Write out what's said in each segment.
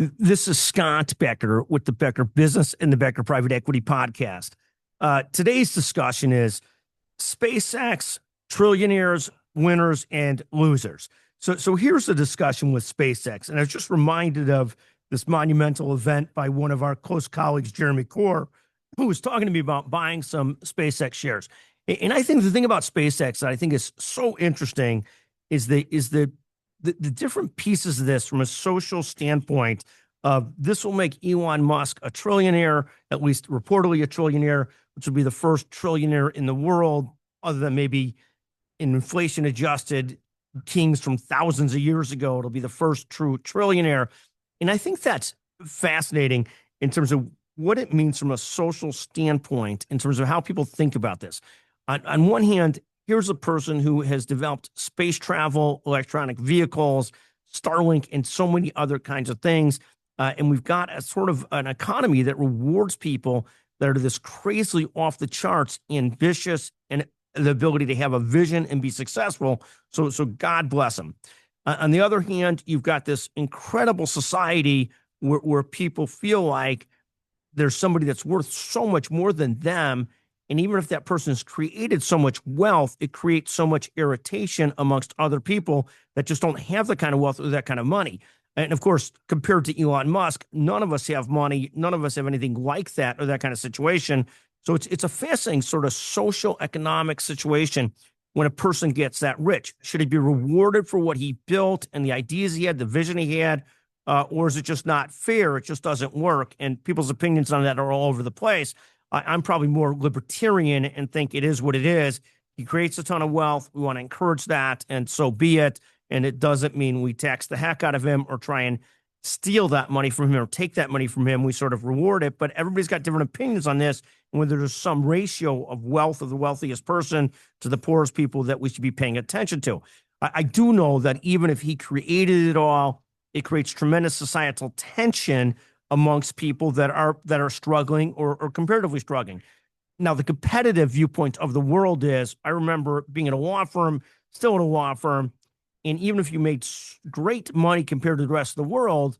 This is Scott Becker with the Becker Business and the Becker Private Equity Podcast. Today's discussion is SpaceX, trillionaires, winners, and losers. So here's the discussion with SpaceX. And I was just reminded of this monumental event by one of our close colleagues, Jeremy Corr, who was talking to me about buying some SpaceX shares. And I think the thing about SpaceX that I think is so interesting is the different pieces of this from a social standpoint. This will make Elon Musk a trillionaire, at least reportedly a trillionaire, which will be the first trillionaire in the world, other than maybe in inflation adjusted kings from thousands of years ago. It'll be the first true trillionaire. And I think that's fascinating in terms of what it means from a social standpoint, in terms of how people think about this. On one hand, here's a person who has developed space travel, electronic vehicles, Starlink, and so many other kinds of things. And we've got a sort of an economy that rewards people that are this crazily off the charts, ambitious, and the ability to have a vision and be successful. So God bless them. On the other hand, you've got this incredible society where people feel like there's somebody that's worth so much more than them. And even if that person has created so much wealth, it creates so much irritation amongst other people that just don't have the kind of wealth or that kind of money. And of course, compared to Elon Musk, none of us have money. None of us have anything like that or that kind of situation. So it's a fascinating sort of social economic situation when a person gets that rich. Should he be rewarded for what he built and the ideas he had, the vision he had, or is it just not fair? It just doesn't work. And people's opinions on that are all over the place. I'm probably more libertarian and think it is what it is. He creates a ton of wealth. We want to encourage that, and so be it. And it doesn't mean we tax the heck out of him or try and steal that money from him or take that money from him. We sort of reward it. But everybody's got different opinions on this, and whether there's some ratio of wealth of the wealthiest person to the poorest people that we should be paying attention to. I do know that even if he created it all, it creates tremendous societal tension amongst people that are struggling or comparatively struggling. Now, the competitive viewpoint of the world is, I remember being in a law firm, still in a law firm, and even if you made great money compared to the rest of the world,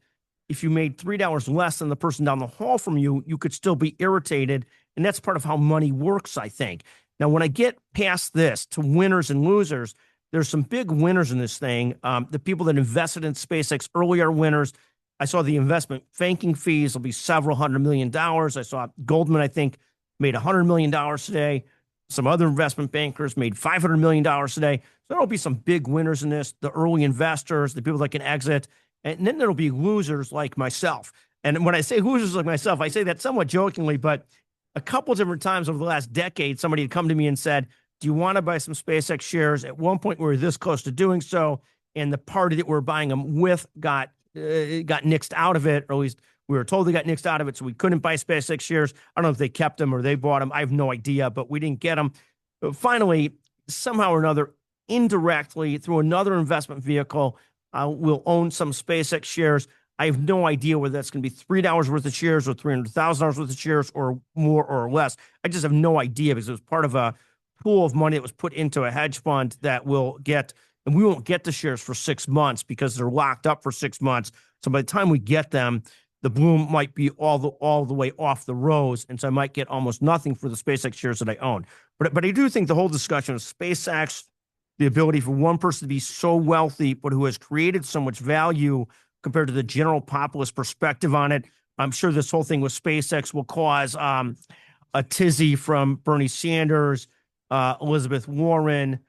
if you made $3 less than the person down the hall from you, you could still be irritated. And that's part of how money works, I think. Now, when I get past this to winners and losers, there's some big winners in this thing. The people that invested in SpaceX early are winners. I saw the investment banking fees will be several $100 million. I saw Goldman, I think, made $100 million today. Some other investment bankers made $500 million today. So there'll be some big winners in this, the early investors, the people that can exit. And then there'll be losers like myself. And when I say losers like myself, I say that somewhat jokingly, but a couple of different times over the last decade, somebody had come to me and said, do you want to buy some SpaceX shares? At one point, we were this close to doing so. And the party that we're buying them with got nixed out of it, or at least we were told they got nixed out of it, so we couldn't buy SpaceX shares. I don't know if they kept them or they bought them. I have no idea, but we didn't get them. But finally, somehow or another, indirectly, through another investment vehicle, we'll own some SpaceX shares. I have no idea whether that's going to be $3 worth of shares or $300,000 worth of shares or more or less. I just have no idea because it was part of a pool of money that was put into a hedge fund that will get, and we won't get the shares for 6 months because they're locked up for 6 months. So by the time we get them, the bloom might be all the way off the rose. And so I might get almost nothing for the SpaceX shares that I own. But I do think the whole discussion of SpaceX, the ability for one person to be so wealthy, but who has created so much value compared to the general populist perspective on it. I'm sure this whole thing with SpaceX will cause a tizzy from Bernie Sanders, Elizabeth Warren,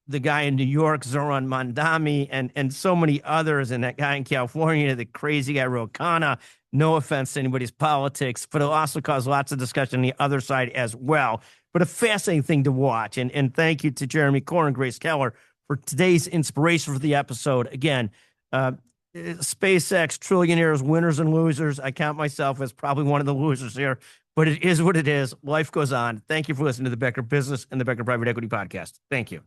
the guy in New York, Zoran Mandami, and so many others, and that guy in California, the crazy guy, Ro Khanna. No offense to anybody's politics, but it'll also cause lots of discussion on the other side as well. But a fascinating thing to watch. And thank you to Jeremy Corr and Grace Keller for today's inspiration for the episode. Again, SpaceX, trillionaires, winners and losers. I count myself as probably one of the losers here, but it is what it is. Life goes on. Thank you for listening to the Becker Business and the Becker Private Equity Podcast. Thank you.